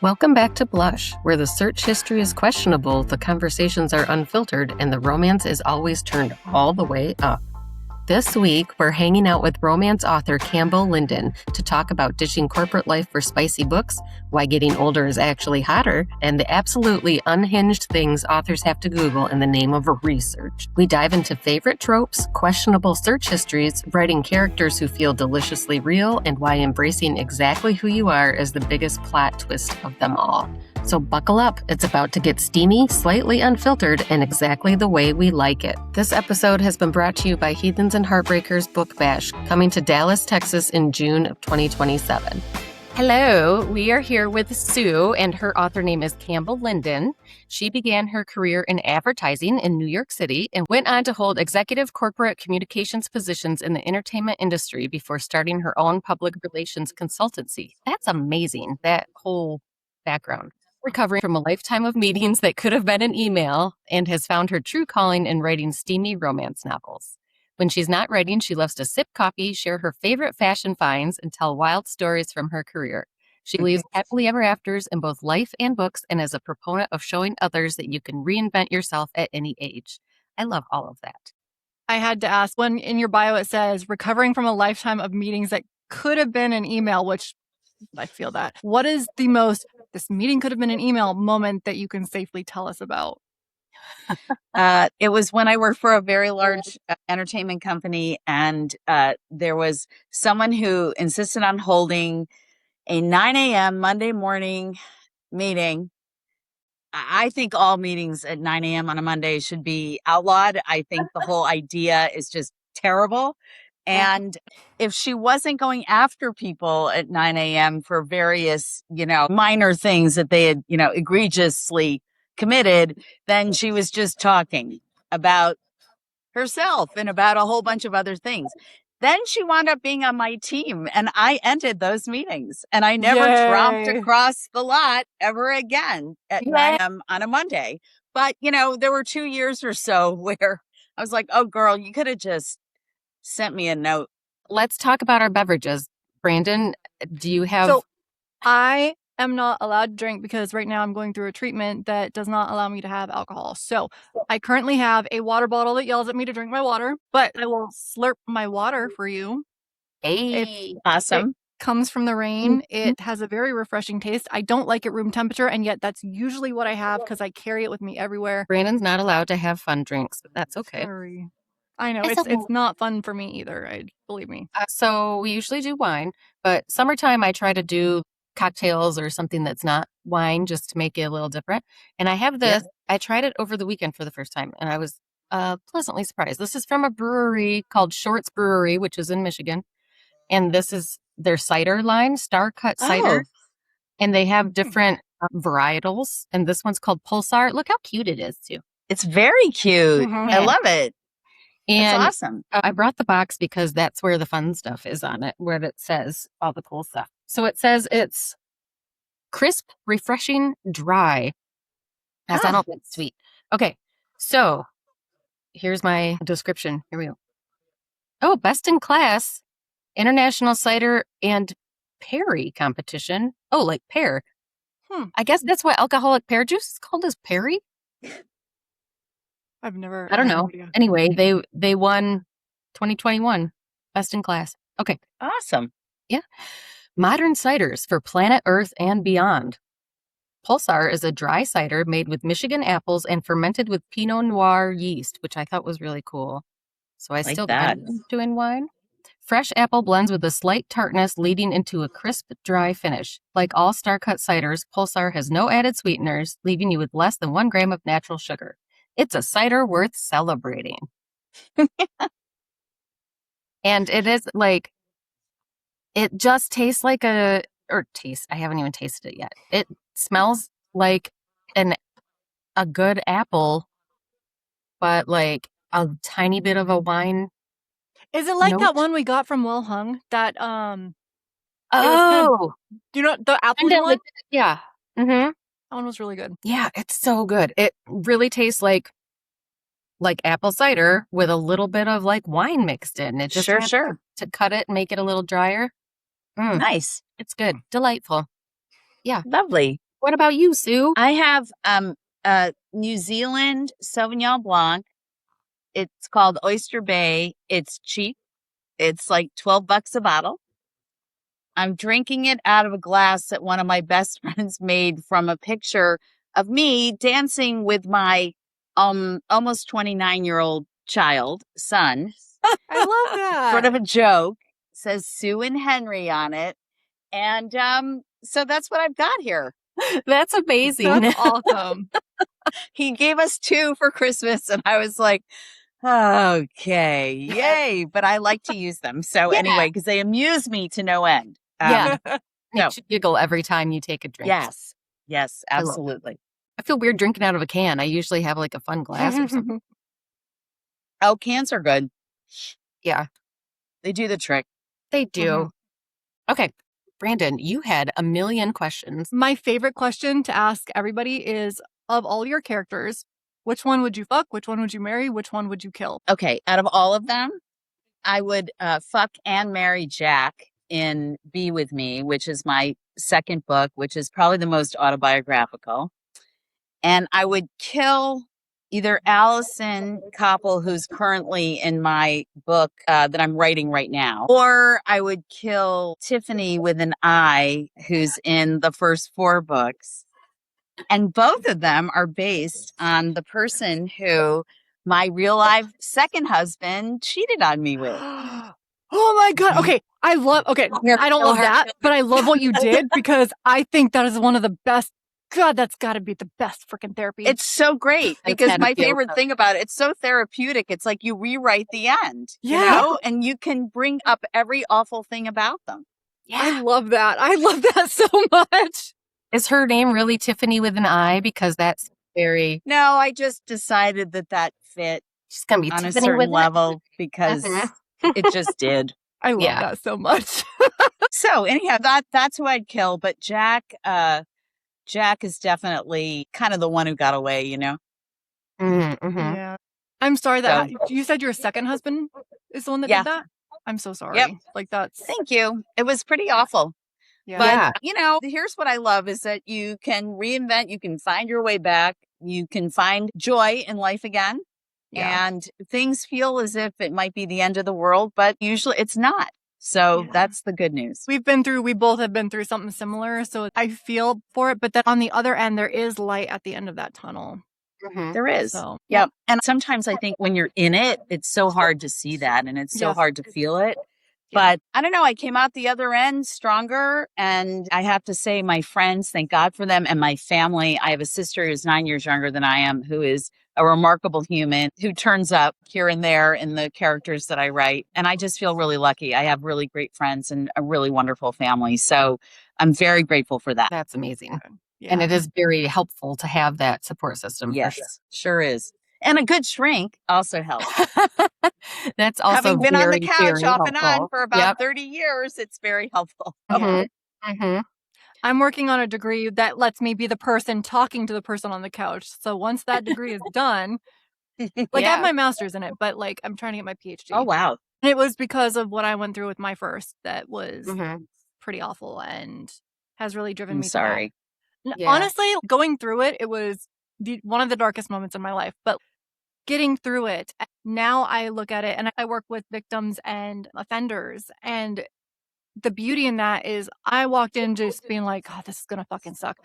Welcome back to Blush, where the search history is questionable, the conversations are unfiltered, and the romance is always turned all the way up. This week, we're hanging out with romance author Campbell Linden to talk about ditching corporate life for spicy books, why getting older is actually hotter, and the absolutely unhinged things authors have to Google in the name of research. We dive into favorite tropes, questionable search histories, writing characters who feel deliciously real, and why embracing exactly who you are is the biggest plot twist of them all. So buckle up, it's about to get steamy, slightly unfiltered, and exactly the way we like it. This episode has been brought to you by Heathens and Heartbreakers Book Bash, coming to Dallas, Texas in June of 2027. Hello, we are here with Sue, and her author name is Campbell Linden. She began her career in advertising in New York City and went on to hold executive corporate communications positions in the entertainment industry before starting her own public relations consultancy. That's amazing, that whole background. Recovering from a lifetime of meetings that could have been an email, and has found her true calling in writing steamy romance novels. When she's not writing, she loves to sip coffee, share her favorite fashion finds, and tell wild stories from her career. She believes happily ever afters in both life and books, and is a proponent of showing others that you can reinvent yourself at any age. I love all of that. I had to ask, when in your bio it says recovering from a lifetime of meetings that could have been an email, which I feel that. What is the most, this meeting could have been an email moment that you can safely tell us about? It was when I worked for a very large entertainment company, and there was someone who insisted on holding a 9 a.m. Monday morning meeting. I think all meetings at 9 a.m. on a Monday should be outlawed. I think the whole idea is just terrible. And if she wasn't going after people at 9 a.m. for various, minor things that they had, egregiously committed, then she was just talking about herself and about a whole bunch of other things. Then she wound up being on my team, and I ended those meetings, and I never tromped across the lot ever again at 9 a.m. on a Monday. But, there were 2 years or so where I was like, oh, girl, you could have just sent me a note. Let's talk about our beverages. Brandon, do you have... So I am not allowed to drink because right now I'm going through a treatment that does not allow me to have alcohol. So I currently have a water bottle that yells at me to drink my water, but I will slurp my water for you. Hey, awesome. It comes from the rain. It has a very refreshing taste. I don't like it room temperature, and yet that's usually what I have because I carry it with me everywhere. Brandon's not allowed to have fun drinks, but that's okay. Sorry. I know, it's not fun for me either, believe me. So we usually do wine, but summertime I try to do cocktails or something that's not wine just to make it a little different. And I have this, I tried it over the weekend for the first time, and I was pleasantly surprised. This is from a brewery called Shorts Brewery, which is in Michigan. And this is their cider line, Star Cut Cider. And they have different varietals. And this one's called Pulsar. Look how cute it is, too. It's very cute. I love it. And that's awesome. I brought the box because that's where the fun stuff is on it, where it says all the cool stuff. So it says it's crisp, refreshing, dry. That's not that sweet. Okay, so here's my description. Here we go. Oh, best in class, international cider and Perry competition. Oh, like pear. I guess that's why alcoholic pear juice is called as Perry. I've never. I don't know. Anyway, they won 2021 best in class. Okay. Awesome. Yeah. Modern ciders for planet Earth and beyond. Pulsar is a dry cider made with Michigan apples and fermented with Pinot Noir yeast, which I thought was really cool. So I like still kind of doing wine. Fresh apple blends with a slight tartness leading into a crisp, dry finish. Like all Star-Cut ciders, Pulsar has no added sweeteners, leaving you with less than 1 gram of natural sugar. It's a cider worth celebrating. And it is like, it just tastes like I haven't even tasted it yet. It smells like a good apple, but like a tiny bit of a wine. Is it like that one we got from Well Hung? That, oh, do you know the apple one? Yeah. Mm-hmm. That one was really good. Yeah, it's so good. It really tastes like apple cider with a little bit of like wine mixed in. It just sure to cut it and make it a little drier. Nice. It's good. Delightful. Yeah. Lovely. What about you, Sue? I have New Zealand Sauvignon Blanc. It's called Oyster Bay. It's cheap. It's like $12 a bottle. I'm drinking it out of a glass that one of my best friends made from a picture of me dancing with my almost 29-year-old son. I love that. Sort of a joke. It says Sue and Henry on it. And so that's what I've got here. That's amazing. That's awesome. He gave us 2 for Christmas, and I was like, okay, yay. But I like to use them. So anyway, because they amuse me to no end. Yeah. No. Makes you giggle every time you take a drink. Yes, absolutely. I feel weird drinking out of a can. I usually have like a fun glass or something. Oh, cans are good. Yeah. They do the trick. They do. Okay. Brandon, you had a million questions. My favorite question to ask everybody is, of all your characters, which one would you fuck? Which one would you marry? Which one would you kill? Okay, out of all of them, I would fuck and marry Jack in Be With Me, which is my second book, which is probably the most autobiographical. And I would kill either Allison Koppel, who's currently in my book that I'm writing right now, or I would kill Tiffany with an I, who's in the first 4 books. And both of them are based on the person who my real life second husband cheated on me with. Oh my God. Okay. I don't love that, but I love what you did because I think that is one of the best. God, that's got to be the best freaking therapy. It's so great because my favorite thing about it, it's so therapeutic. It's like you rewrite the end, you know, and you can bring up every awful thing about them. Yeah. I love that. I love that so much. Is her name really Tiffany with an I? Because that's very... No, I just decided that fit. She's going to be on Tiffany a certain with level because it just did. I love that so much. So anyhow, that's who I'd kill. But Jack is definitely kind of the one who got away, you know? Yeah. I'm sorry that you said your second husband is the one that did that? I'm so sorry. Yep. Like that's... Thank you. It was pretty awful. Yeah. But, you know, here's what I love is that you can reinvent, you can find your way back, you can find joy in life again. Yeah. And things feel as if it might be the end of the world, but usually it's not. So that's the good news. We both have been through something similar. So I feel for it. But then on the other end, there is light at the end of that tunnel. There is. So, yeah. And sometimes I think when you're in it, it's so hard to see that and it's so hard to feel it. But I don't know, I came out the other end stronger. And I have to say my friends, thank God for them, and my family. I have a sister who's 9 years younger than I am, who is a remarkable human who turns up here and there in the characters that I write. And I just feel really lucky. I have really great friends and a really wonderful family. So I'm very grateful for that. That's amazing. Yeah. And it is very helpful to have that support system. Yes, for sure is. And a good shrink also helps. That's also having been very, on the couch very off helpful. And on for about 30 years. It's very helpful. I'm working on a degree that lets me be the person talking to the person on the couch. So once that degree is done, I have my master's in it, but I'm trying to get my PhD. Oh, wow. And it was because of what I went through with my first that was pretty awful and has really driven me. Sorry. Honestly, going through it, it was one of the darkest moments in my life, but getting through it, now I look at it and I work with victims and offenders, and the beauty in that is I walked in just being like, God, this is going to fucking suck.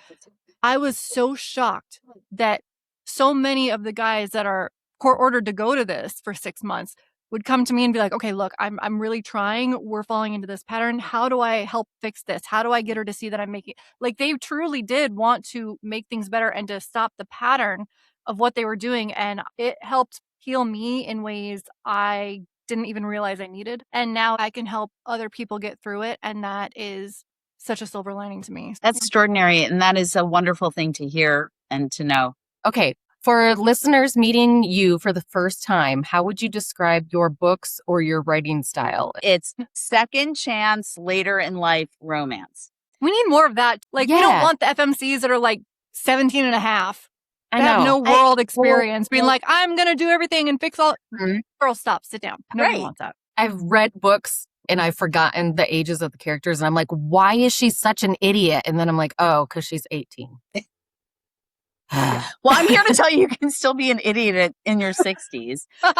I was so shocked that so many of the guys that are court ordered to go to this for 6 months would come to me and be like, okay, look, I'm really trying. We're falling into this pattern. How do I help fix this? How do I get her to see that I'm making, they truly did want to make things better and to stop the pattern of what they were doing. And it helped heal me in ways I didn't even realize I needed. And now I can help other people get through it. And that is such a silver lining to me. That's extraordinary. And that is a wonderful thing to hear and to know. Okay. For listeners meeting you for the first time, how would you describe your books or your writing style? It's second chance, later in life romance. We need more of that. We don't want the FMCs that are 17 and a half. I know. Have no world experience. Being I'm going to do everything and fix all. Girl, stop. Sit down. Nobody wants that. I've read books and I've forgotten the ages of the characters. And I'm like, why is she such an idiot? And then I'm like, oh, because she's 18. Well, I'm here to tell you can still be an idiot in your 60s. But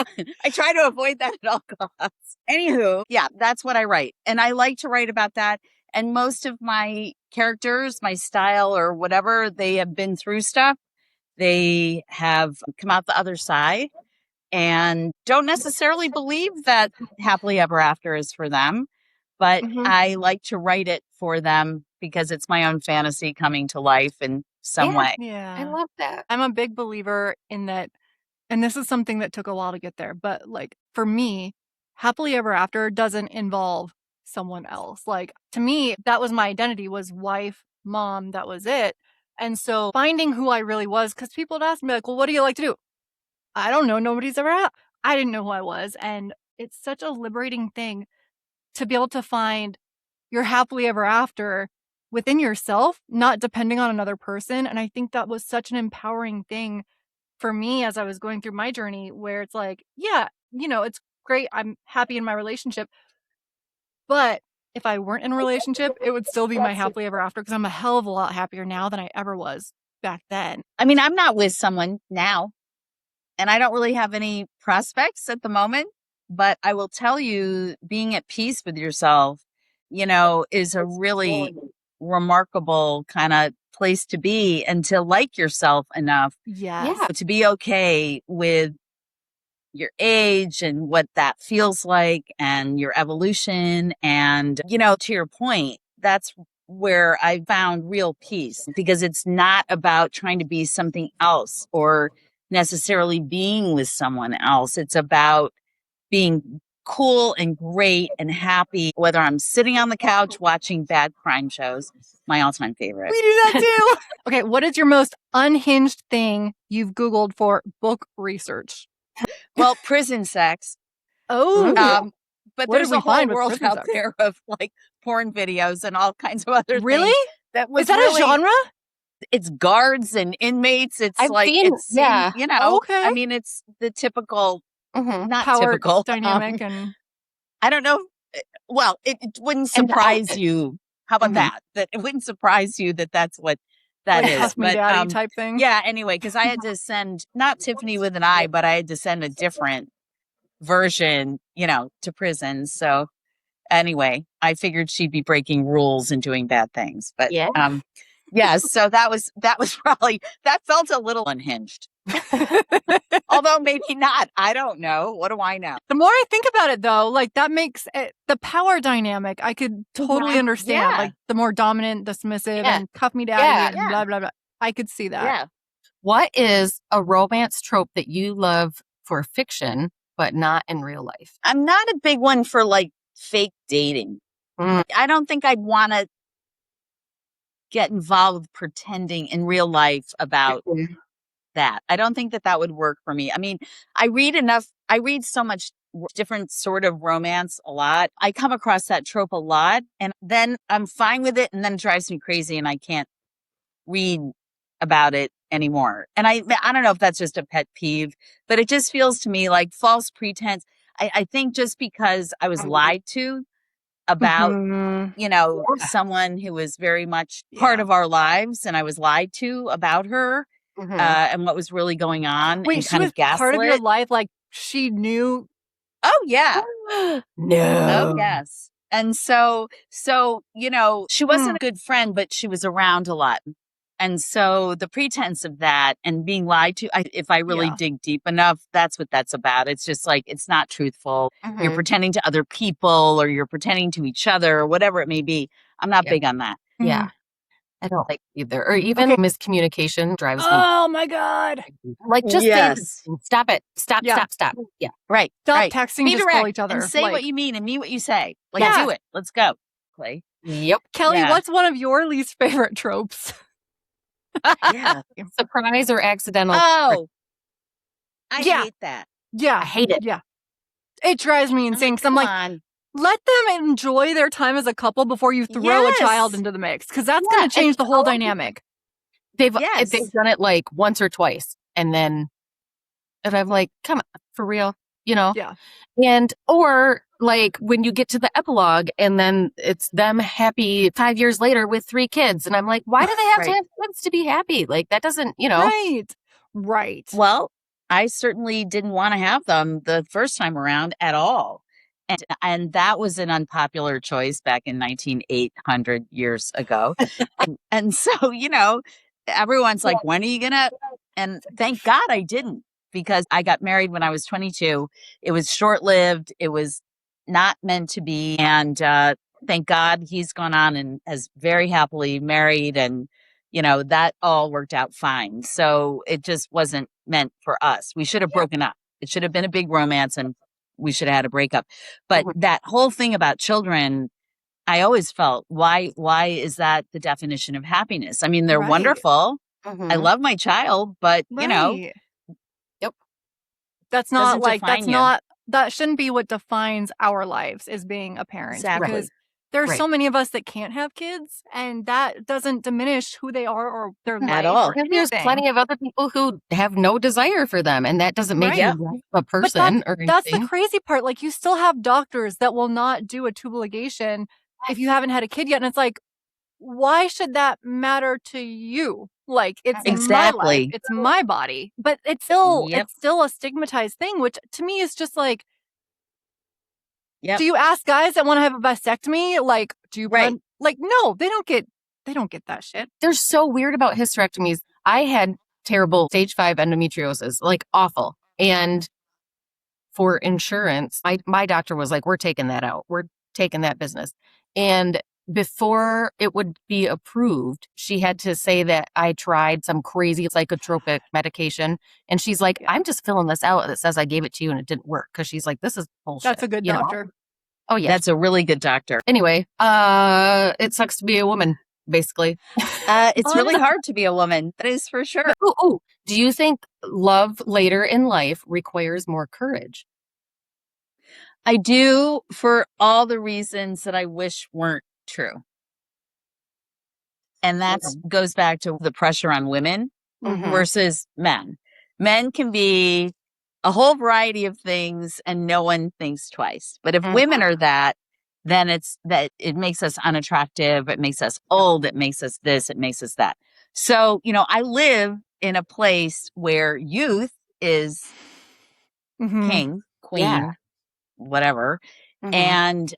I try to avoid that at all costs. Anywho, yeah, that's what I write. And I like to write about that. And most of my characters, my style or whatever, they have been through stuff. They have come out the other side and don't necessarily believe that happily ever after is for them. But I like to write it for them because it's my own fantasy coming to life in some way. Yeah. I love that. I'm a big believer in that. And this is something that took a while to get there. But like for me, happily ever after doesn't involve someone else. Like to me, that was my identity, was wife, mom, that was it. And so finding who I really was, because people would ask me like, well, what do you like to do? I don't know. Nobody's ever asked. I didn't know who I was. And it's such a liberating thing to be able to find your happily ever after within yourself, not depending on another person. And I think that was such an empowering thing for me as I was going through my journey, where it's like, yeah, it's great. I'm happy in my relationship. But if I weren't in a relationship, it would still be my happily ever after, because I'm a hell of a lot happier now than I ever was back then. I mean, I'm not with someone now, and I don't really have any prospects at the moment, but I will tell you, being at peace with yourself, is a really remarkable kind of place to be, and to like yourself enough to be okay with your age and what that feels like and your evolution. And, to your point, that's where I found real peace, because it's not about trying to be something else or necessarily being with someone else. It's about being cool and great and happy, whether I'm sitting on the couch watching bad crime shows, my all-time favorite. We do that too. Okay, what is your most unhinged thing you've Googled for book research? Well, prison sex. Oh, but what there's did we a whole find with world prison out sex? there of like porn videos and all kinds of other really? things. That was Is that really, a genre? It's guards and inmates. It's I've like, seen- it's, yeah. Okay. I mean, it's the typical, not Power typical dynamic. And I don't know. Well, it wouldn't surprise you. How about that? That it wouldn't surprise you that that's what that like is. Huff Me But Daddy type thing. yeah, anyway, because I had to send, not Tiffany with an I, but I had to send a different version, to prison. So anyway, I figured she'd be breaking rules and doing bad things. But so that was probably, that felt a little unhinged. Although maybe not. I don't know. What do I know? The more I think about it, though, like that makes it, the power dynamic, I could totally understand. Yeah. Like the more dominant, the submissive, and cuff me daddy, and blah, blah, blah. I could see that. Yeah. What is a romance trope that you love for fiction, but not in real life? I'm not a big one for like fake dating. I don't think I'd want to get involved with pretending in real life about that. I don't think that would work for me. I mean, I read so much different sort of romance a lot. I come across that trope a lot, and then I'm fine with it, and then it drives me crazy and I can't read about it anymore. And I don't know if that's just a pet peeve, but it just feels to me like false pretense. I think just because I was lied to about, someone who was very much part of our lives, and I was lied to about her and what was really going on. Wait, and she kind was of gaslit. part of your life? Like she knew? Oh, yeah. No. Oh, yes. And so, she wasn't a good friend, but she was around a lot. And so the pretense of that and being lied to, if I really dig deep enough, that's what that's about. It's just like, it's not truthful. You're pretending to other people, or you're pretending to each other, or whatever it may be. I'm not big on that. Yeah. I don't like either. Or even miscommunication drives me. Oh my God. Like just say, stop it. Stop. Yeah. Right. Stop texting, Be just direct call each other. and say like, what you mean and mean what you say. Like, Yeah. do it. Let's go. Clay. Yep. Kelly, Yeah. what's one of your least favorite tropes? Yeah. Surprise or accidental. Oh, I Yeah. hate that. Yeah. I hate it. Yeah. It drives me insane because I'm like, on. let them enjoy their time as a couple before you throw a child into the mix, because that's going to change the whole dynamic. They've done it like once or twice, and I'm like, come on, for real. you know? Yeah. And, or like when you get to the epilogue and then it's them happy 5 years later with 3 kids. And I'm like, why do they have to Right. have kids to be happy? Like that doesn't, you know. Right. Right. Well, I certainly didn't want to have them the first time around at all. And that was an unpopular choice back in 1800 years ago. And so, everyone's like, when are you gonna? And thank God I didn't, because I got married when I was 22. It was short-lived. It was not meant to be. And thank God he's gone on and has very happily married, and that all worked out fine. So it just wasn't meant for us. We should have broken up. It should have been a big romance and we should have had a breakup. But that whole thing about children, I always felt, why is that the definition of happiness? I mean, they're Right. wonderful. Mhm. I love my child, but Right. Yep. That's not doesn't like, define that's you. not, that shouldn't be what defines our lives, is being a parent. Exactly. Because there are Right. so many of us that can't have kids, and that doesn't diminish who they are or their At life all. or And there's anything. plenty of other people who have no desire for them, and that doesn't make Right. you less of a But person or that's the anything. crazy part. Like, you still have doctors that will not do a tubal ligation if you haven't had a kid yet. And it's like, why should that matter to you? Like, it's my life, Exactly. it's my body. But it's still Yep. it's still a stigmatized thing, which to me is just like, Yep. do you ask guys that want to have a vasectomy? Like, do you Right. like, no, they don't get that shit. They're so weird about hysterectomies. I had terrible stage 5 endometriosis, like awful. And for insurance, my doctor was like, we're taking that out. We're taking that business. And before it would be approved, she had to say that I tried some crazy psychotropic medication. And she's like, I'm just filling this out that says I gave it to you and it didn't work. Cause she's like, this is bullshit. That's a good you know? doctor. Oh yeah. That's a really good doctor. Anyway, it sucks to be a woman, basically. It's really hard to be a woman. That is for sure. Ooh, do you think love later in life requires more courage? I do, for all the reasons that I wish weren't true. And that goes back to the pressure on women Mhm. versus men. Men can be a whole variety of things and no one thinks twice. But if women are that, then it makes us unattractive. It makes us old. It makes us this. It makes us that. So, I live in a place where youth is king, queen, Yeah. whatever. Mhm.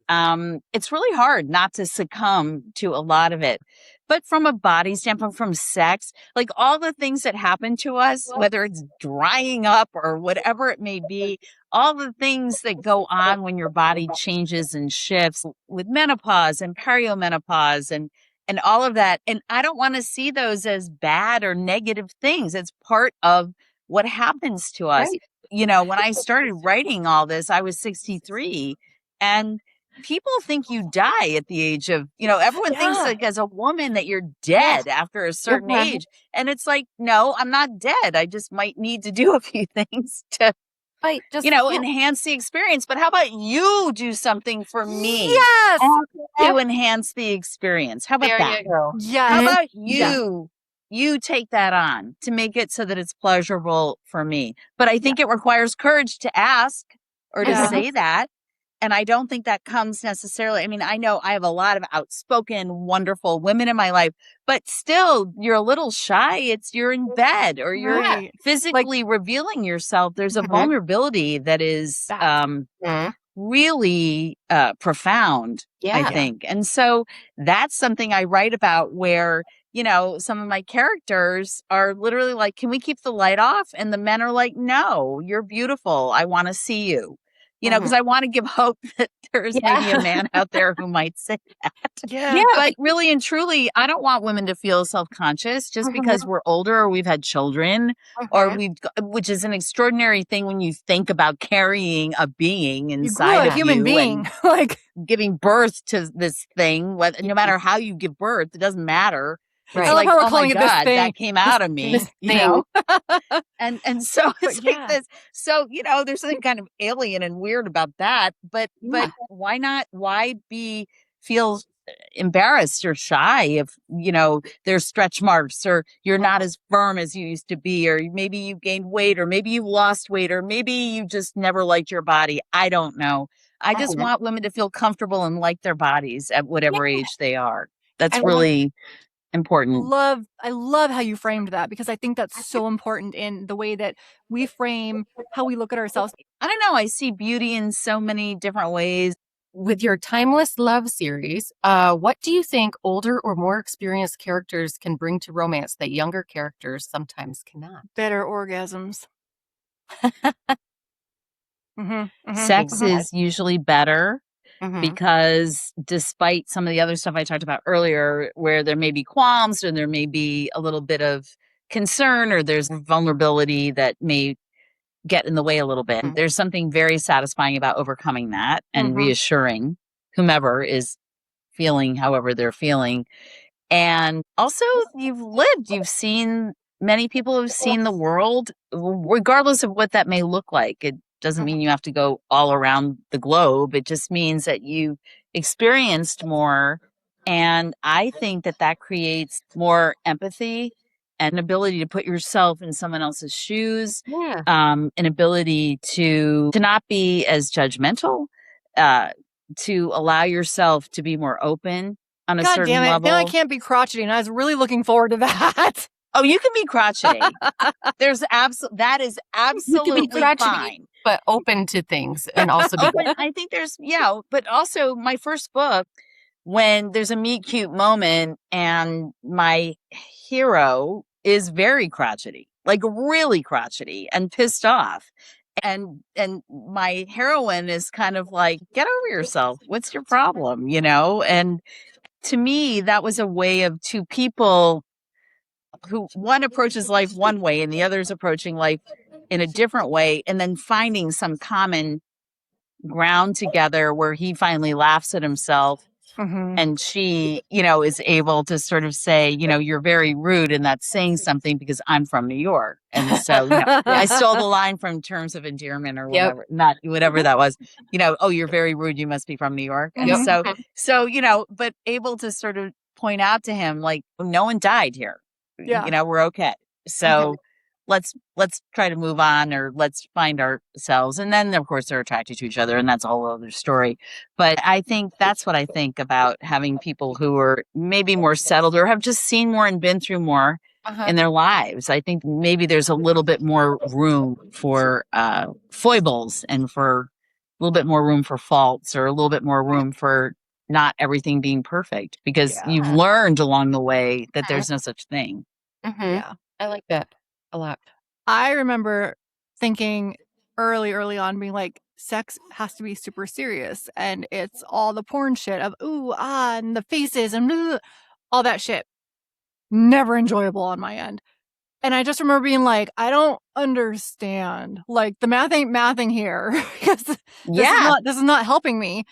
And it's really hard not to succumb to a lot of it. But from a body standpoint, from sex, like all the things that happen to us, whether it's drying up or whatever it may be, all the things that go on when your body changes and shifts with menopause and perimenopause and all of that. And I don't want to see those as bad or negative things. It's part of what happens to us. Right. When I started writing all this, I was 63, and people think you die at the age of, everyone thinks like as a woman that you're dead after a certain age. And it's like, no, I'm not dead. I just might need to do a few things to, Right. Just enhance the experience. But how about you do something for me Yes. to enhance the experience? How about There that? you go. Yes. How about Yes. you take that on to make it so that it's pleasurable for me? But I think it requires courage to ask or to Yeah. say that. And I don't think that comes necessarily. I mean, I know I have a lot of outspoken, wonderful women in my life, but still, you're a little shy. You're in bed or you're Right. physically revealing yourself. There's a Mhm. vulnerability that is Mhm. really profound, I Yeah. think. And so that's something I write about, where, some of my characters are literally like, can we keep the light off? And the men are like, no, you're beautiful. I want to see you. Because I want to give hope that there's maybe a man out there who might say that. Yeah. But really and truly, I don't want women to feel self-conscious just because we're older or we've had children or which is an extraordinary thing when you think about carrying a being You grew inside a of human you being. and Like, giving birth to this thing. No matter how you give birth, it doesn't matter. It's I love like, how we're oh my calling it this God, thing. that came out of me, This thing. and so it's But like this. So, there's something kind of alien and weird about that. But why not? Why feel embarrassed or shy if, there's stretch marks, or you're not as firm as you used to be, or maybe you gained weight, or maybe you lost weight, or maybe you just never liked your body. I don't know. I just want women to feel comfortable and like their bodies at whatever age they are. That's really important. I love how you framed that, because I think that's so important in the way that we frame how we look at ourselves. I don't know. I see beauty in so many different ways. With your timeless love series, what do you think older or more experienced characters can bring to romance that younger characters sometimes cannot? Better orgasms. Sex is usually better because despite some of the other stuff I talked about earlier, where there may be qualms or there may be a little bit of concern or there's vulnerability that may get in the way a little bit, there's something very satisfying about overcoming that and reassuring whomever is feeling however they're feeling. And also, you've seen, many people have seen the world, regardless of what that may look like. It doesn't mean you have to go all around the globe. It just means that you experienced more. And I think that creates more empathy and an ability to put yourself in someone else's shoes, an ability to not be as judgmental, to allow yourself to be more open on a certain damn it. level. Now I can't be crotchety, and I was really looking forward to that. Oh, you can be crotchety. That is absolutely fine. But open to things and also be open. I think but also my first book, when there's a meet cute moment and my hero is very crotchety, like really crotchety and pissed off. And my heroine is kind of like, get over yourself. What's your problem? And to me, that was a way of two people who one approaches life one way and the other is approaching life in a different way, and then finding some common ground together where he finally laughs at himself and she, is able to sort of say, you're very rude, and that's saying something because I'm from New York. And so, I stole the line from Terms of Endearment or whatever, not whatever that was, oh, you're very rude. You must be from New York. And so, but able to sort of point out to him, like, no one died here. We're okay. So let's try to move on, or let's find ourselves. And then of course they're attracted to each other, and that's a whole other story. But I think that's what I think about having people who are maybe more settled or have just seen more and been through more in their lives. I think maybe there's a little bit more room for foibles, and for a little bit more room for faults, or a little bit more room for not everything being perfect, because you've learned along the way that there's no such thing. Yeah, I like that a lot. I remember thinking early on, being like, sex has to be super serious, and it's all the porn shit of ooh, and the faces and all that shit. Never enjoyable on my end. And I just remember being like, I don't understand. Like, the math ain't mathing here. Because this is not helping me.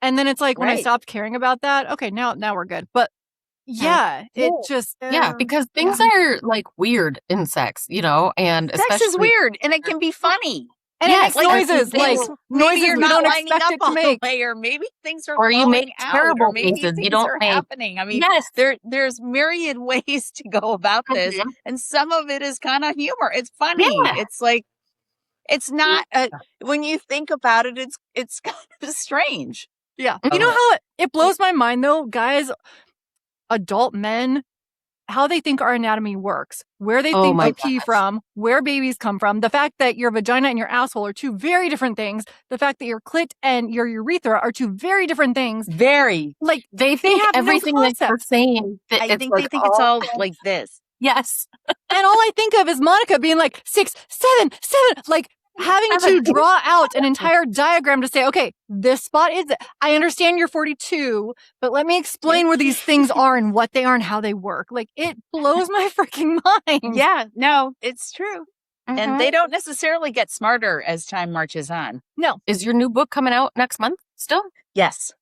And then it's like, when I stopped caring about that, okay, now we're good. But because things are like weird in sex, and sex is weird, and it can be funny. And it makes noises, like noises you're we not don't lining expect up it to all make. the way, or maybe things are or you make out, terrible or maybe faces. things You don't are make happening. I mean, there's myriad ways to go about this, and some of it is kind of humor. It's funny. It's like, it's not when you think about it, it's kind of strange. Yeah. You know how it blows my mind though, guys, adult men, how they think our anatomy works, where they think we pee from, where babies come from, the fact that your vagina and your asshole are two very different things, the fact that your clit and your urethra are two very different things. Very. Like, they think have everything that you're saying. I think they think it's all like this. Yes. And all I think of is Monica being like 6, 7, like having to draw out an entire diagram to say, okay, this spot is, I understand you're 42, but let me explain where these things are and what they are and how they work. Like, it blows my freaking mind. Yeah, no, it's true. And they don't necessarily get smarter as time marches on. No. Is your new book coming out next month still? Yes.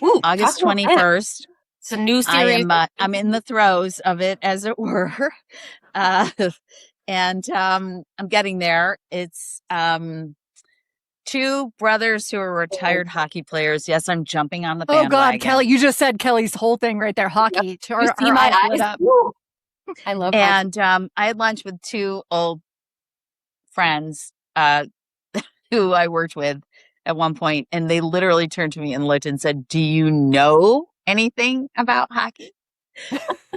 Ooh, August 21st. It's a new series. I'm in the throes of it, as it were. And I'm getting there. It's two brothers who are retired hockey players. Yes, I'm jumping on the Oh bandwagon. God, Kelly, you just said Kelly's whole thing right there. Hockey. You see my eyes? Up. Woo. I love hockey. And I had lunch with two old friends who I worked with at one point, and they literally turned to me and looked and said, "Do you know anything about hockey?"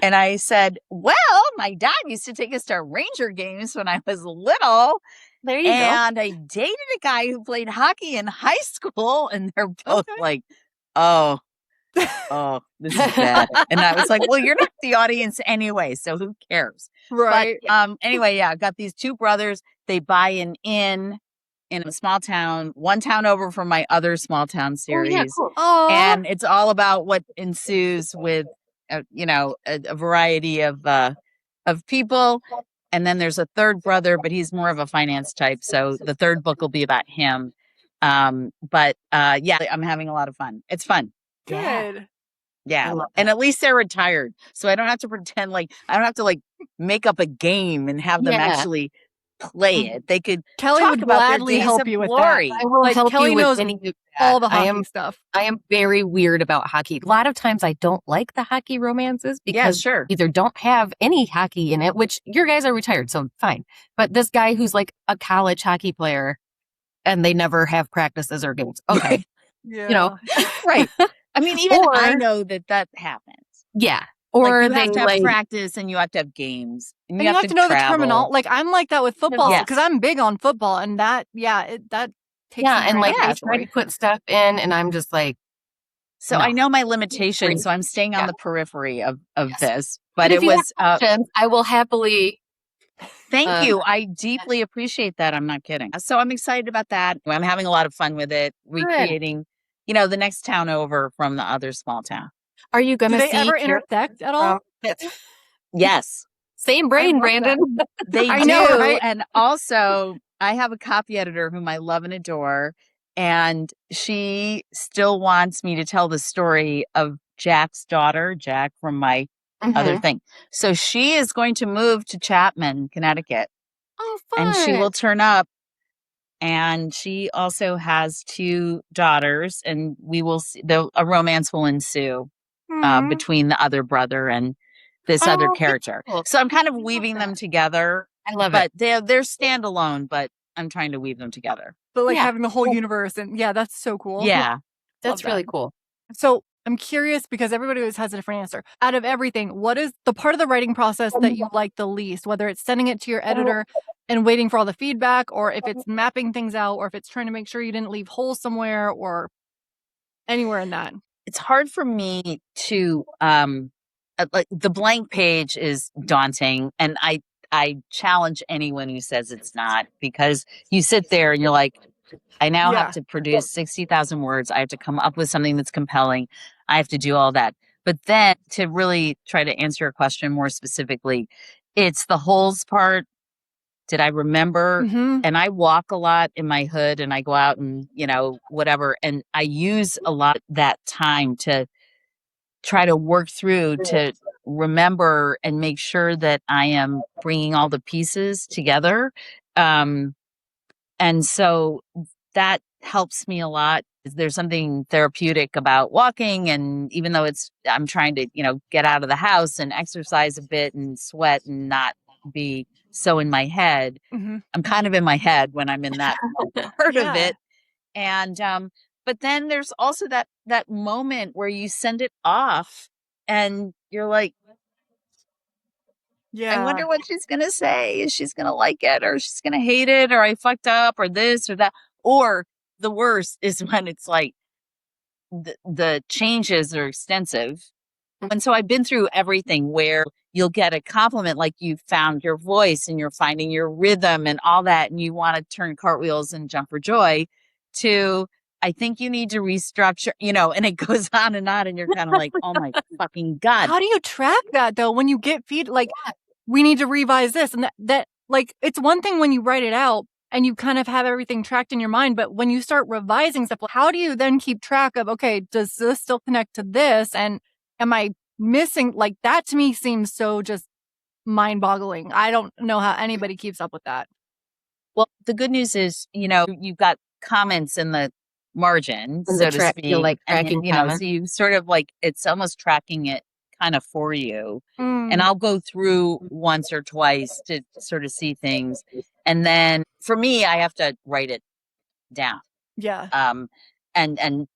And I said, "Well, my dad used to take us to Ranger games when I was little. There you go. And I dated a guy who played hockey in high school." And they're both like, oh, this is bad. And I was like, well, you're not the audience anyway, so who cares? Right. But anyway, yeah, I got these two brothers. They buy an inn in a small town, one town over from my other small town series. Oh, yeah, cool. And it's all about what ensues with, a variety of people. And then there's a third brother, but he's more of a finance type. So the third book will be about him. But yeah, I'm having a lot of fun. It's fun. Good. Yeah. And at least they're retired. So I don't have to pretend I don't have to make up a game and have them actually play it. They could Kelly talk would about gladly their days help of you with glory. that. I will help Kelly you with knows any of that. all the hockey stuff. I am very weird about hockey. A lot of times I don't like the hockey romances because either don't have any hockey in it, which your guys are retired, so fine. But this guy who's like a college hockey player and they never have practices or games. Okay. Yeah. Right. I mean, even I know that happens. Yeah. Or you they have to have practice and you have to have games. And you have to know travel. the terminology. I'm like that with football because I'm big on football, and that takes and they try to put stuff in, and I'm just like, so I know my limitations, so I'm staying on the periphery of this. But if it was I will happily. Thank you. I deeply appreciate that. I'm not kidding. So I'm excited about that. I'm having a lot of fun with it, recreating, the next town over from the other small town. Are you going to see? Do they ever intersect at all? Yes. Same brain, Brandon. They do. Know, right? And also, I have a copy editor whom I love and adore, and she still wants me to tell the story of Jack's daughter, Jack, from my other thing. So she is going to move to Chapman, Connecticut. Oh, fun. And she will turn up. And she also has two daughters, and we will see a romance will ensue between the other brother and this other character. Cool. So I'm kind of weaving them together. I love it. But they're standalone, but I'm trying to weave them together. But having the whole universe, and that's so cool. Yeah. That's really cool. So I'm curious because everybody always has a different answer. Out of everything, what is the part of the writing process that you like the least? Whether it's sending it to your editor and waiting for all the feedback, or if it's mapping things out, or if it's trying to make sure you didn't leave holes somewhere, or anywhere in that. It's hard for me to the blank page is daunting, and I challenge anyone who says it's not, because you sit there and you're like, I now have to produce 60,000 words. I have to come up with something that's compelling. I have to do all that. But then to really try to answer your question more specifically, it's the holes part. Did I remember? And I walk a lot in my hood, and I go out and, whatever. And I use a lot of that time to try to work through to remember and make sure that I am bringing all the pieces together. And so that helps me a lot. There's something therapeutic about walking. And even though I'm trying to, get out of the house and exercise a bit and sweat and not be so in my head, I'm kind of in my head when I'm in that part of it. And, but then there's also that moment where you send it off and you're like, I wonder what she's going to say. Is she's going to like it, or she's going to hate it, or I fucked up, or this or that. Or the worst is when it's like the changes are extensive. And so I've been through everything where you'll get a compliment, like you found your voice and you're finding your rhythm and all that, and you want to turn cartwheels and jump for joy, to I think you need to restructure, and it goes on, and you're kind of like, oh my fucking God. How do you track that though? When you get we need to revise this and that, it's one thing when you write it out and you kind of have everything tracked in your mind, but when you start revising stuff, how do you then keep track of, okay, does this still connect to this? And am I missing, that to me seems so just mind boggling. I don't know how anybody keeps up with that. Well, the good news is, you've got comments in the margin, And so to speak. you're like And tracking you know, comments. so you sort of like, it's almost tracking it kind of for you. And Mm. I'll go through once or twice to sort of see things. And then for me, I have to write it down. Yeah. And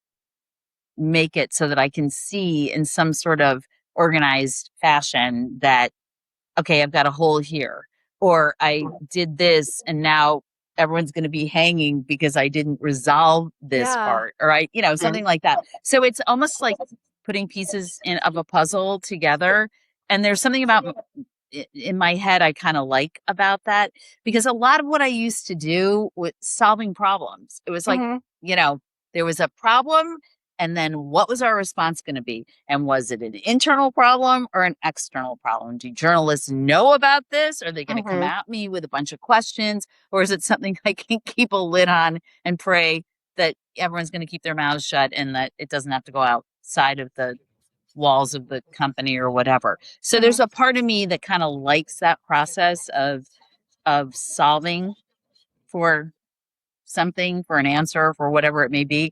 make it so that I can see in some sort of organized fashion that, okay, I've got a hole here, or I did this and now everyone's going to be hanging because I didn't resolve this Yeah. part, or something like that. So it's almost like putting pieces of a puzzle together. And there's something about in my head I kind of like about that, because a lot of what I used to do with solving problems, it was like, Mhm. there was a problem, and then what was our response going to be? And was it an internal problem or an external problem? Do journalists know about this? Are they going to come at me with a bunch of questions? Or is it something I can keep a lid on and pray that everyone's going to keep their mouths shut and that it doesn't have to go outside of the walls of the company or whatever? So there's a part of me that kind of likes that process of solving for something, for an answer, for whatever it may be.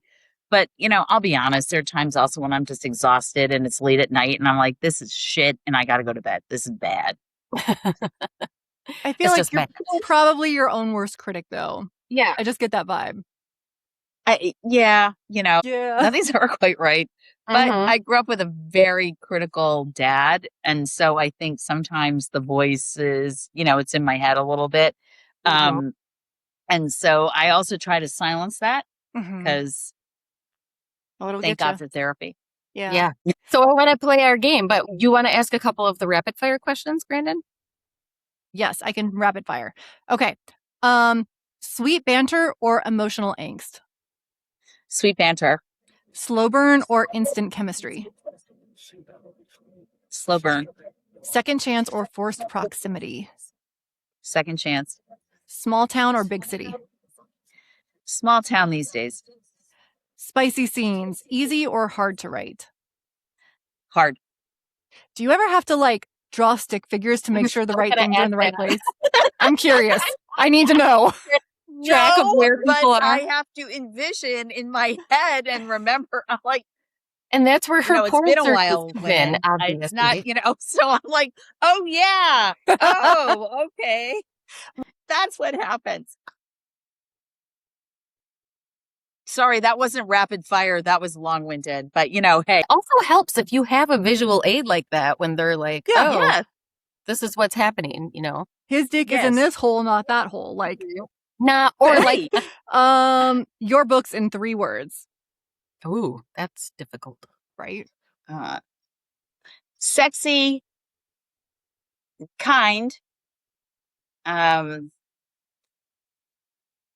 But, I'll be honest, there are times also when I'm just exhausted and it's late at night and I'm like, this is shit and I got to go to bed. This is bad. I feel It's like just you're bad. probably your own worst critic, though. Yeah. I just get that vibe. Yeah, Yeah. nothing's ever quite right. But Mhm. I grew up with a very critical dad. And so I think sometimes the voice is, it's in my head a little bit. Mhm. And so I also try to silence that Mhm. because It'll thank get you. God for therapy. Yeah. Yeah. So I want to play our game, but you want to ask a couple of the rapid fire questions, Brandon? Yes, I can rapid fire. Okay. Sweet banter or emotional angst? Sweet banter, Slow burn or instant chemistry? slow burn, Second chance or forced proximity? second chance. Small town or big city? Small town these days. Spicy scenes, easy or hard to write? Hard. Do you ever have to draw stick figures to make sure the right things are in the right place? I'm curious. I need to know. Track of where people but are. I have to envision in my head and remember. I'm like, And that's where her it's porn been a search while, has been, women. It's obviously. not, so I'm like, oh yeah. Oh, okay. That's what happens. Sorry, that wasn't rapid fire. That was long-winded. But hey. Also helps if you have a visual aid like that when they're like, Yeah. this is what's happening, His dick is in this hole, not that hole. Nah, or Hey. Your book's in 3 words, ooh, that's difficult. right? Sexy, kind,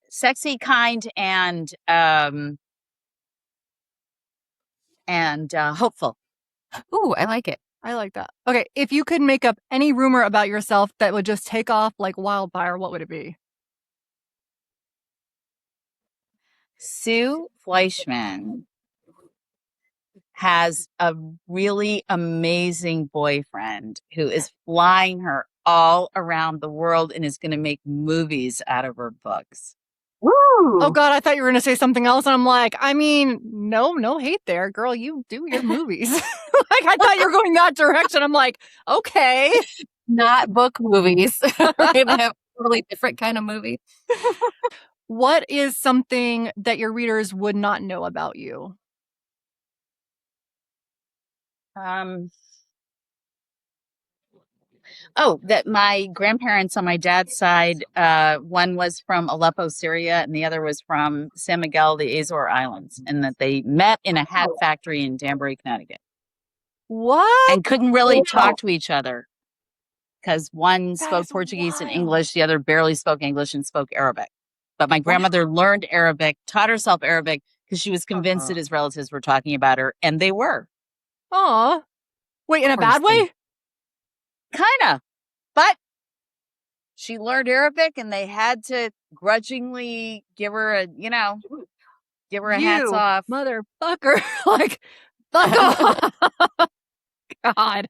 sexy, kind, and hopeful. Ooh, I like it. I like that. Okay, if you could make up any rumor about yourself that would just take off like wildfire, what would it be? Sue Fleischman has a really amazing boyfriend who is flying her all around the world and is going to make movies out of her books. Woo! Oh God, I thought you were going to say something else. And I'm like, I mean, no hate there, girl. You do your movies. I thought you were going that direction. I'm like, okay. Not book movies. We're going to have a totally different kind of movie. What is something that your readers would not know about you? That my grandparents on my dad's side, one was from Aleppo, Syria, and the other was from San Miguel, the Azore Islands, and that they met in a hat factory in Danbury, Connecticut. What? And couldn't really talk to each other because one spoke is Portuguese and wild. English, the other barely spoke English and spoke Arabic. But my grandmother learned Arabic, taught herself Arabic because she was convinced that his relatives were talking about her, and they were. Aw. Wait, in a bad way? Kinda. But she learned Arabic and they had to grudgingly give her a hats off. Motherfucker. Fuck off. God.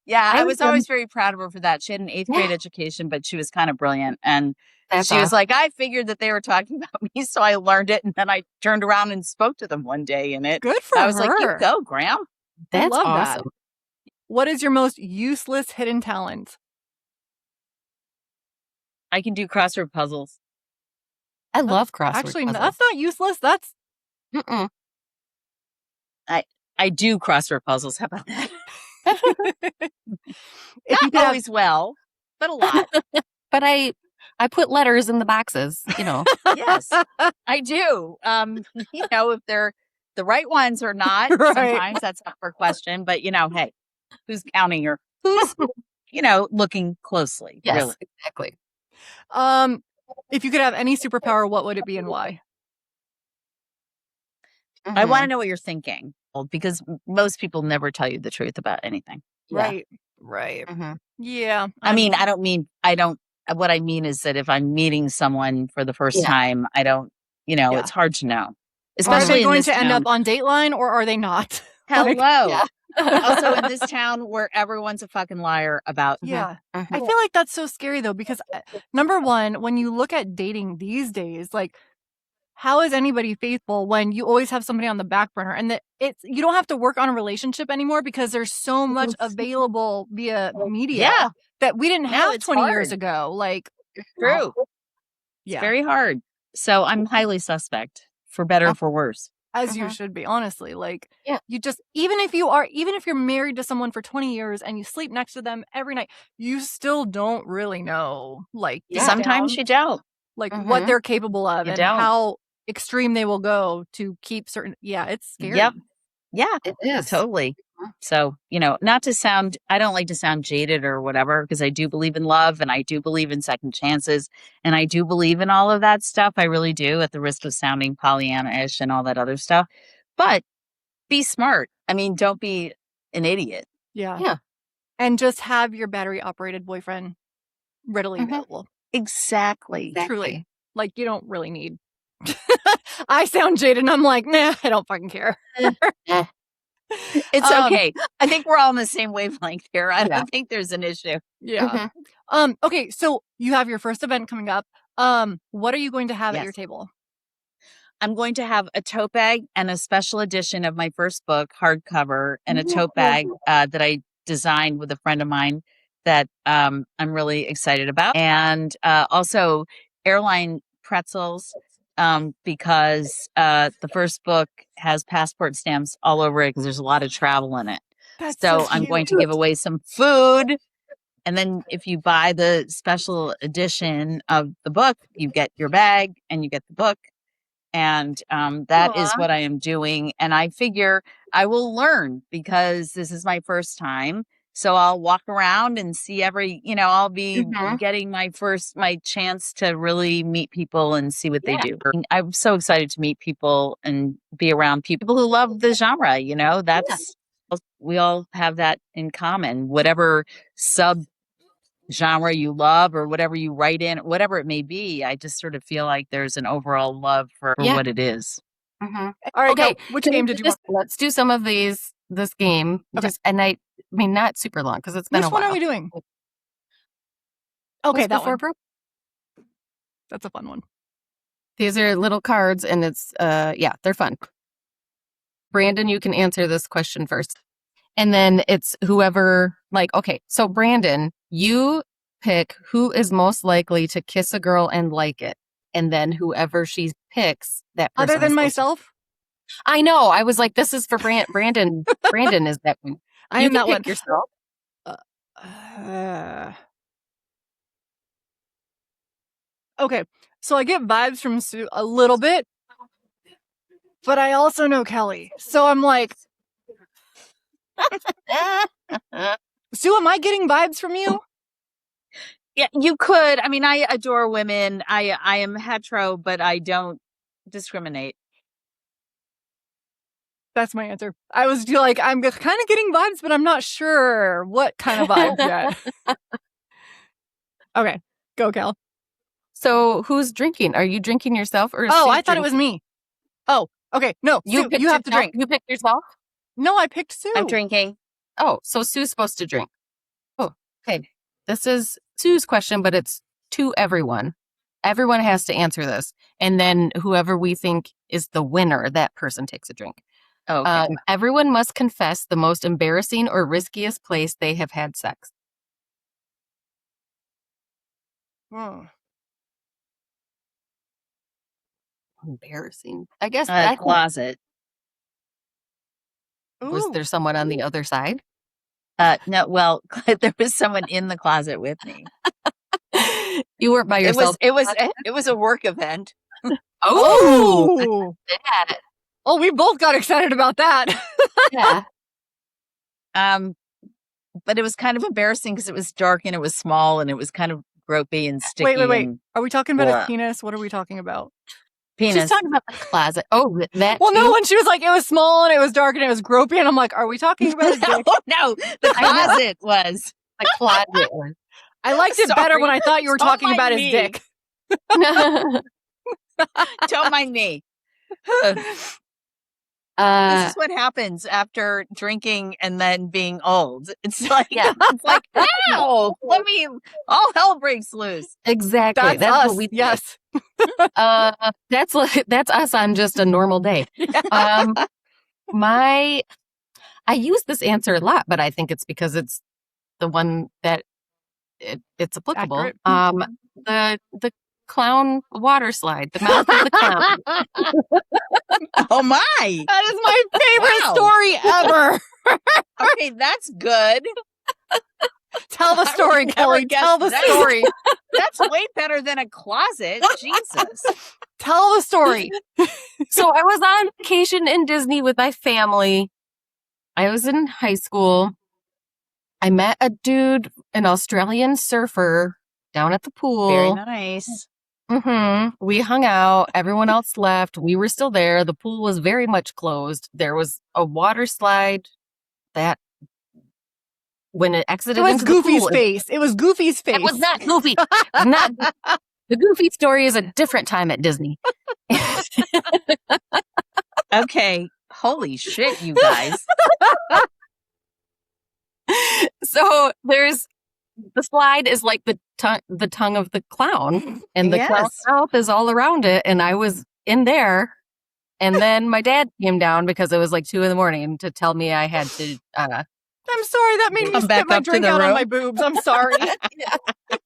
Yeah, I was done- always very proud of her for that. She had an 8th grade education, but she was kind of brilliant. And That's she was awesome. like, I figured that they were talking about me, so I learned it. And then I turned around and spoke to them one day in it. Good for I her. was like, you go, Graham. That's love that. awesome. What is your most useless hidden talent? I can do crossword puzzles. I love crossword Actually, puzzles. that's not useless. That's Mm-mm. I do crossword puzzles. How about that? if you Not could have, always well, but a lot. But I put letters in the boxes, you know. Yes, I do. If they're the right ones or not, Right. sometimes that's up for question. But hey, who's counting or who's looking closely? Yes, Really, exactly. if you could have any superpower, what would it be and why? I Mhm. want to know what you're thinking because most people never tell you the truth about anything. Yeah. Right. Mhm. Yeah. I mean, I don't. What I mean is that if I'm meeting someone for the first Yeah. time, I don't. Yeah. It's hard to know, Are especially they in going this to end town. up on Dateline or are they not? Hello. Yeah. Also in this town where everyone's a fucking liar about. Yeah. Mhm. I feel like that's so scary though, because number one, when you look at dating these days, like, how is anybody faithful when you always have somebody on the back burner and that you don't have to work on a relationship anymore because there's so much available via media Yeah, that we didn't No, have it's 20 years hard. ago. Like, true. It's yeah, very hard. So I'm highly suspect, for better or for worse. as you Mhm. should be, honestly. Like, Yeah. you just, even if you're married to someone for 20 years and you sleep next to them every night, you still don't really know, like, Yeah. deep Sometimes down, you don't. like, Mhm. what they're capable of You and don't. how extreme they will go to keep certain. Yeah, it's scary. Yep. Yeah, It is. totally. So, not to sound, I don't like to sound jaded or whatever, because I do believe in love and I do believe in second chances and I do believe in all of that stuff. I really do, at the risk of sounding Pollyanna-ish and all that other stuff. But be smart. I mean, don't be an idiot. Yeah. Yeah. And just have your battery operated boyfriend readily Mhm. available. Exactly. Truly. Like, you don't really need. I sound jaded and I'm like, nah, I don't fucking care. Eh. It's okay. I think we're all on the same wavelength here. I Yeah. don't think there's an issue. Yeah. Mhm. Okay, so you have your first event coming up. What are you going to have at Yes. your table? I'm going to have a tote bag and a special edition of my first book, hardcover, and a tote bag that I designed with a friend of mine that I'm really excited about. And also airline pretzels because the first book has passport stamps all over it because there's a lot of travel in it. That's So so I'm cute. going to give away some food. And then if you buy the special edition of the book, you get your bag and you get the book. And that is Aw. what I am doing. And I figure I will learn because this is my first time. So I'll walk around and see I'll be Mhm. getting my chance to really meet people and see what they Yeah. do. I'm so excited to meet people and be around people who love the genre. We all have that in common, whatever sub genre you love or whatever you write in, whatever it may be. I just sort of feel like there's an overall love for Yeah. what it is. Mhm. All right, Okay. go. Which Can game we did you just- want? Let's do some of this game. Okay. And I mean, not super long because it's been Which a while. one are we doing? Okay, What's that before one. broke? That's a fun one. These are little cards and it's they're fun. Brandon, you can answer this question first. And then it's whoever, okay, so Brandon, you pick who is most likely to kiss a girl and like it. And then whoever she picks, that person Other than is supposed to- myself, I know. I was like, this is for Brandon. Brandon is that one. I You am can that pick one. yourself. Okay, so I get vibes from Sue a little bit, but I also know Kelly. So I'm like, Sue, am I getting vibes from you? Yeah, you could. I mean, I adore women. I am hetero, but I don't discriminate. That's my answer. I was like, I'm kind of getting vibes, but I'm not sure what kind of vibes yet. Okay, go, Cal. So who's drinking? Are you drinking yourself or is Oh, Sue I thought it was drinking? me. Oh, okay. No, Sue, you have to drink. You picked yourself? No, I picked Sue. I'm drinking. Oh, so Sue's supposed to drink. Okay. This is Sue's question, but it's to everyone. Everyone has to answer this. And then whoever we think is the winner, that person takes a drink. Okay. Everyone must confess the most embarrassing or riskiest place they have had sex. Embarrassing. I guess Closet. Was there someone on the other side? No, well, there was someone in the closet with me. You weren't by yourself. It was a work event. Oh, that. Oh, we both got excited about that. Yeah. But it was kind of embarrassing because it was dark and it was small and it was kind of gropey and sticky. Wait. And Are we talking about his penis? What are we talking about? penis. She's talking about the closet. Oh, that. Well, too? no, when she was like, it was small and it was dark and it was gropey, and I'm like, are we talking about his dick? No, the closet was. The closet one. I liked it better when I thought you were talking about his dick. Don't mind me. This is what happens after drinking and then being old. It's like, it's like, wow, all hell breaks loose. Exactly. That's us. what we did. Yes. That's us on just a normal day. I use this answer a lot, but I think it's because it's the one that it's applicable. Accurate. The clown water slide, the mouth of the clown. Oh my! That is my favorite story ever. Okay, that's good. Tell the story, Kelly. Tell the story. That's way better than a closet. Jesus. Tell the story. So I was on vacation in Disney with my family. I was in high school. I met a dude, an Australian surfer, down at the pool. Very nice. We hung out. Everyone else left. We were still there. The pool was very much closed. There was a water slide that when it exited into Goofy's the pool, face. It was Goofy's face. It was not Goofy. The Goofy story is a different time at Disney. Okay. Holy shit, you guys. So the slide is like the tongue of the clown, and the clown's mouth is all around it. And I was in there, and then my dad came down because it was like 2 a.m. to tell me I had to. I'm sorry, that made me spit my drink out on my boobs. I'm sorry. It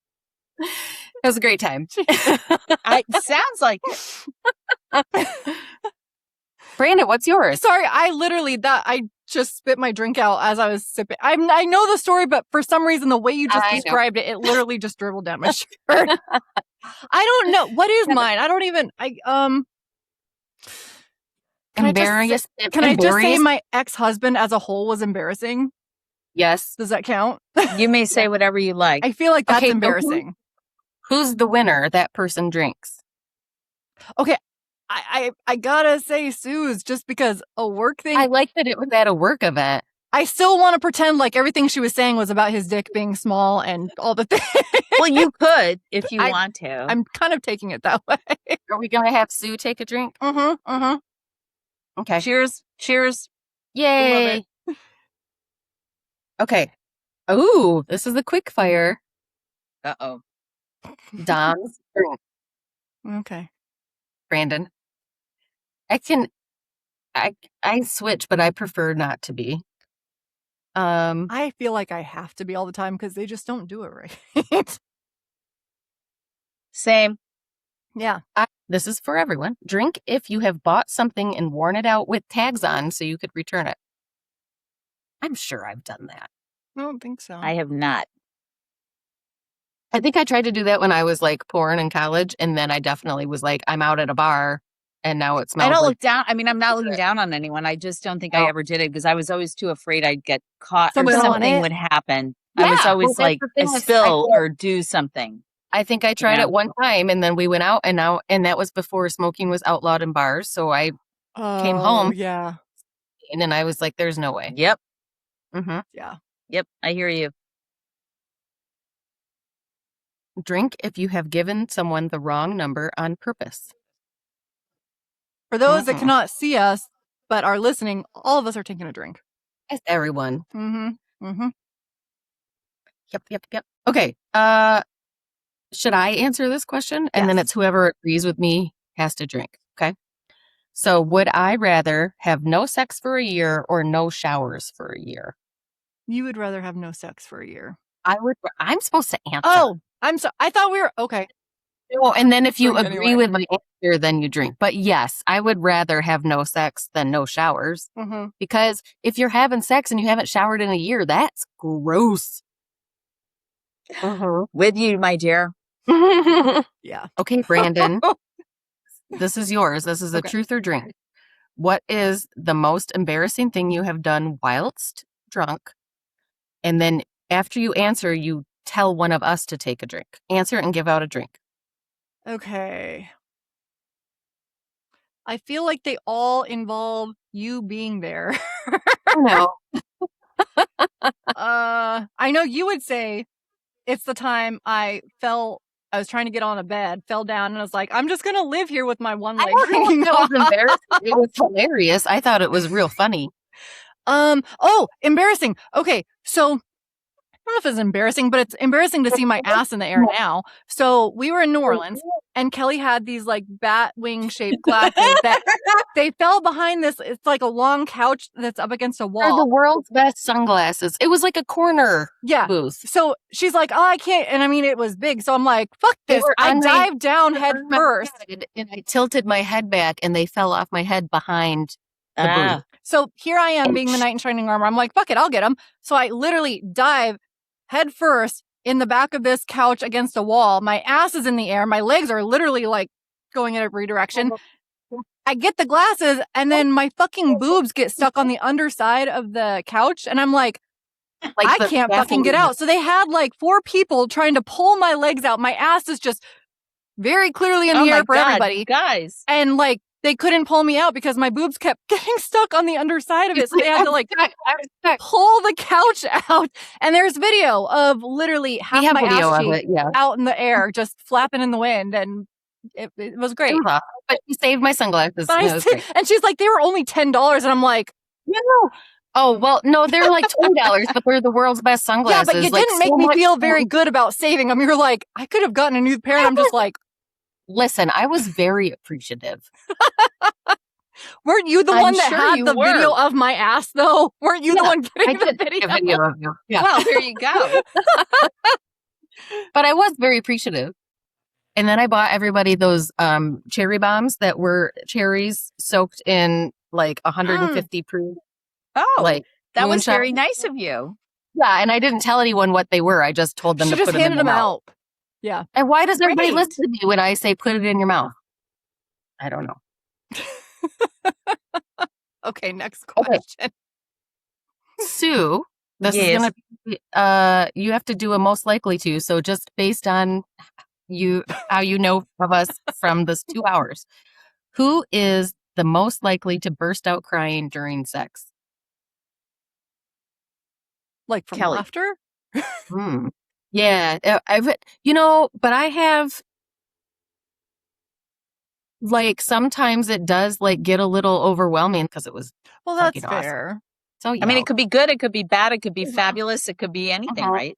was a great time. It sounds like it. Brandon, what's yours? Sorry, I just spit my drink out as I was sipping. I know the story, but for some reason, the way you just described it, it literally just dribbled down my shirt. I don't know. What is mine? I don't even, Can I just say my ex-husband as a whole was embarrassing? Yes. Does that count? You may say whatever you like. I feel like that's embarrassing. Who's the winner? That person drinks. Okay. I gotta say Sue's just because a work thing. I like that it was at a work event. I still want to pretend like everything she was saying was about his dick being small and all the things. Well, you could if you want to. I'm kind of taking it that way. Are we going to have Sue take a drink? Okay. Cheers. Yay. Okay. Ooh, this is a quick fire. Uh-oh. Dom's drink. Okay. Brandon. I switch, but I prefer not to be. I feel like I have to be all the time because they just don't do it right. Same. Yeah. This is for everyone. Drink if you have bought something and worn it out with tags on so you could return it. I'm sure I've done that. I don't think so. I have not. I think I tried to do that when I was like poor in college, and then I definitely was like, I'm out at a bar, and now it smells. I don't look down. I mean, I'm not looking down on anyone. I just don't think I ever did it because I was always too afraid I'd get caught or something would happen. Yeah, I was always like a spill or do something. I think I tried it one time, and then we went out, and that was before smoking was outlawed in bars. So I came home, yeah, and then I was like, "There's no way." Yep. Yeah. Yep. I hear you. Drink if you have given someone the wrong number on purpose. For those that cannot see us but are listening, all of us are taking a drink. It's everyone. Yep. Okay. Should I answer this question? And then Yes. it's whoever agrees with me has to drink. Okay. So would I rather have no sex for a year or no showers for a year? You would rather have no sex for a year. I'm supposed to answer. Oh, I thought we were okay. Oh, and then if you Drink agree anyway. with my answer, then you drink. But yes, I would rather have no sex than no showers. Mm-hmm. Because if you're having sex and you haven't showered in a year, that's gross. With you, my dear. Yeah. Okay, Brandon, this is yours. This is a Okay. truth or drink. What is the most embarrassing thing you have done whilst drunk? And then after you answer, you tell one of us to take a drink. Answer and give out a drink. Okay. I feel like they all involve you being there. Oh, no. I know you would say it's the time I was trying to get on a bed, fell down, and I was like, I'm just going to live here with my one leg hanging That off. was embarrassing. It was hilarious. I thought it was real funny. Oh, embarrassing. Okay, so I don't know if it's embarrassing, but it's embarrassing to see my ass in the air now. So we were in New Orleans, and Kelly had these like bat wing shaped glasses that they fell behind this. It's like a long couch that's up against a They're the wall. world's best sunglasses. It was like a corner Yeah. booth. So she's like, oh, I can't. And I mean, it was big. So I'm like, fuck They this. were I on my- dived down head my first. head, and I tilted my head back, and they fell off my head behind the booth. So here I am being the knight in shining armor. I'm like, fuck it, I'll get him. So I literally dive head first in the back of this couch against a wall. My ass is in the air. My legs are literally like going in every direction. I get the glasses, and then my fucking boobs get stuck on the underside of the couch. And I'm like I can't fucking get out. So they had like 4 people trying to pull my legs out. My ass is just very clearly in the air for everybody. Guys. And like, they couldn't pull me out because my boobs kept getting stuck on the underside of it. So they had to like pull the couch out. And there's video of literally half my ass cheek out in the air, just flapping in the wind. And it was great. It was awesome. But you saved my sunglasses. And she's like, they were only $10. And I'm like, no. Oh, well, no, they're like $20, but they're the world's best sunglasses. Yeah, but you didn't make me feel very good about saving them. You're like, I could have gotten a new pair. And I'm just like, listen, I was very appreciative. Weren't you the one that had the video of my ass, though? Weren't you the one getting the video of you? Yeah. Well, there you go. But I was very appreciative. And then I bought everybody those cherry bombs that were cherries soaked in like 150 proof. Oh, like that was moonshine. very nice of you. Yeah, and I didn't tell anyone what they were. I just told them to put them in their mouth. Yeah. And why does everybody listen to me when I say put it in your mouth? I don't know. Okay, next question. Okay. Sue, this is gonna be you have to do a most likely to. So just based on how you know of us from this 2 hours, who is the most likely to burst out crying during sex? Like from laughter? Yeah, but I have like sometimes it does like get a little overwhelming because it was that's fair. Awesome. So I mean, it could be good, it could be bad, it could be fabulous, it could be anything, right?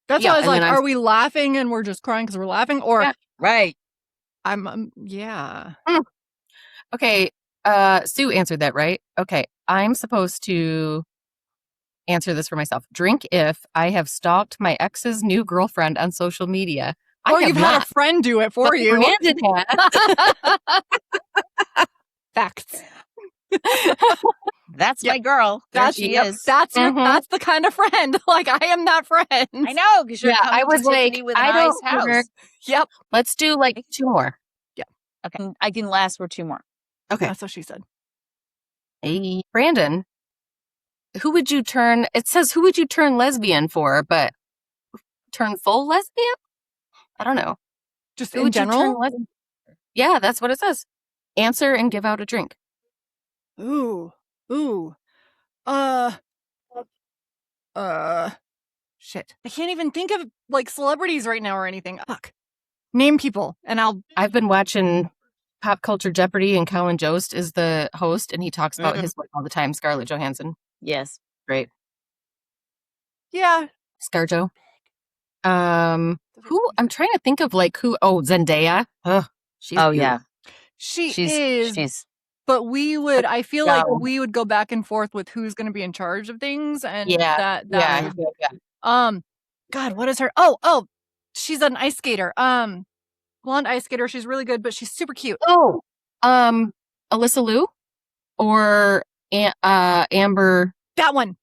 That's why I was like, are we laughing and we're just crying because we're laughing, or right? I'm yeah. Okay, Sue answered that, right? Okay, I'm supposed to answer this for myself. Drink if I have stalked my ex's new girlfriend on social media. Or you've had a friend do it for you. Brandon has. Facts. That's my girl. She is. That's the kind of friend. Like, I am that friend. I know, because you're coming I was to like, Tiffany with a nice house. Yep. Let's do like 2 more. Yeah. Okay. I can last for 2 more. Okay. That's what she said. Hey, Brandon, who would you turn lesbian for, but turn full lesbian? I don't know. Just in general? Yeah, that's what it says. Answer and give out a drink. Ooh. Shit. I can't even think of like celebrities right now or anything. Fuck. Name people and I've been watching Pop Culture Jeopardy, and Colin Jost is the host, and he talks about his wife all the time, Scarlett Johansson. Yes. Great. Yeah. ScarJo. Who I'm trying to think of, like who? Oh, Zendaya. Ugh, she's Oh cute. yeah, She's she's but I feel like No. we would go back and forth with who's going to be in charge of things, and Yeah, that yeah. would, God, what is her? Oh, she's an ice skater. Blonde ice skater. She's really good, but she's super cute. Oh, Alyssa Liu or Amber. That one.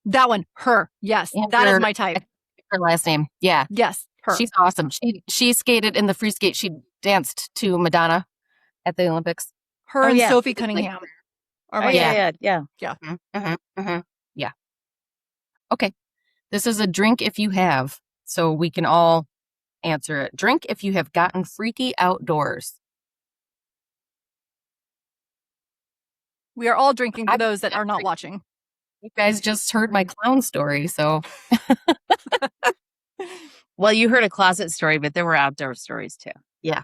Her. Yes, that is Amber, my type. her last name. Yeah, Yes, her. she's awesome. She skated in the free skate. She danced to Madonna at the Olympics. Her Oh, and yeah. Sophie Cunningham. oh are my yeah, type. yeah. Yeah. Okay. This is a drink if you have, so we can all answer it. Drink if you have gotten freaky outdoors. We are all drinking for those that are not watching. You guys just heard my clown story, so Well, you heard a closet story, but there were outdoor stories too. yeah.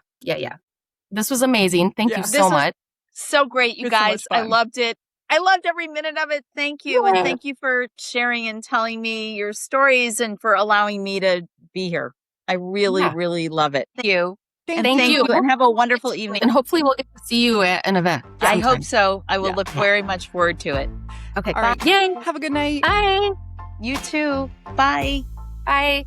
This was amazing. Thank you This so was much. So great, you It's so much guys. I fun. loved it. I loved every minute of it. Thank you. And Yeah. thank you for sharing and telling me your stories and for allowing me to be here. I really, Yeah. really love it. Thank you. Thank And Thank thank you. you. And have a wonderful evening. And hopefully we'll get to see you at an event. I sometime. hope so. I will Yeah. look very much forward to it. Okay. All right. Yay. Have a good night. Bye. You too. Bye. Bye.